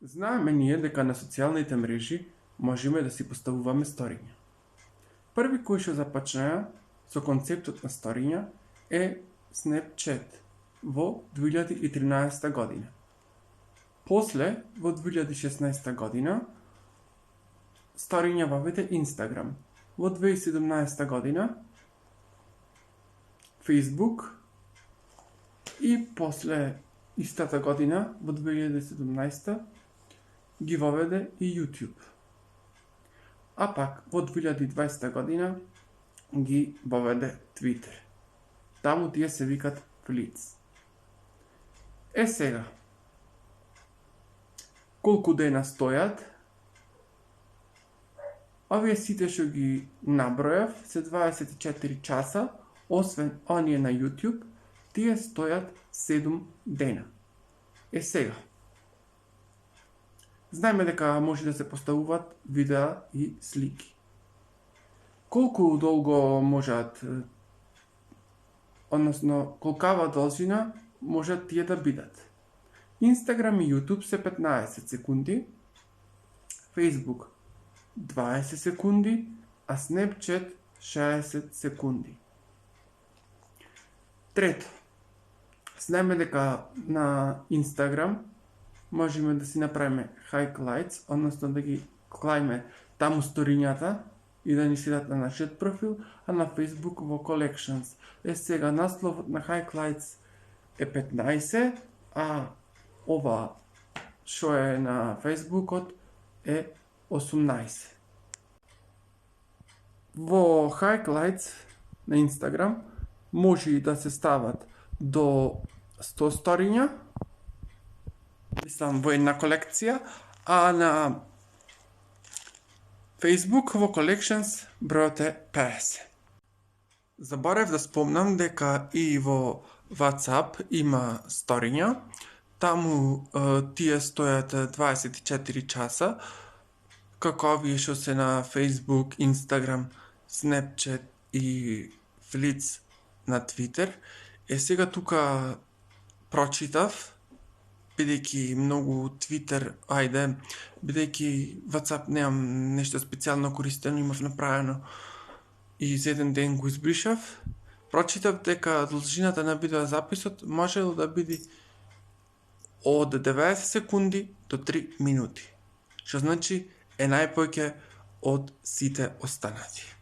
Знаеме ние дека на социјалните мрежи можеме да си поставуваме сториња. Први кои што започнаа со концептот на сториња е Snapchat во 2013 година. После, во 2016 година, сториња воведе Instagram. Во 2017 година, Facebook и после истата година, во 2017 ги воведе и YouTube. А пак во 2020 година ги воведе Twitter. Таму тие се викат Fleets. Сега, колку дена стојат? Овие сите што ги набројав се 24 часа, освен оние на YouTube, тие стојат 7 дена. Сега, знаеме дека може да се поставуваат видеа и слики. Колку долго можат, односно колкава должина можат тие да бидат? Instagram и YouTube се 15 секунди, Facebook 20 секунди, а Snapchat 60 секунди. Трето, знаеме дека на Instagram можеме да си направиме highlights, односно да ги клајме таму сторињата и да ни седат на нашиот профил, а на Facebook во collections. Сега насловот на highlights е 15, а ова што е на Facebookот е 18. Во highlights на Instagram може и да се стават до 100 сториња, мислам во една колекција, а на Facebook во Collections бројот е 50. Заборев да спомнам дека и во WhatsApp има сториња, таму тие стојат 24 часа, како овие што се на Facebook, Instagram, Snapchat и Fleets на Twitter. Сега тука прочитав, бидејќи многу Twitter, бидејќи WhatsApp немам нешто специјално користено, имав направено и за еден ден го избришав. Прочитав дека должината на видеозаписот можело да биде од 90 секунди до 3 минути, што значи е најпоќе од сите останати.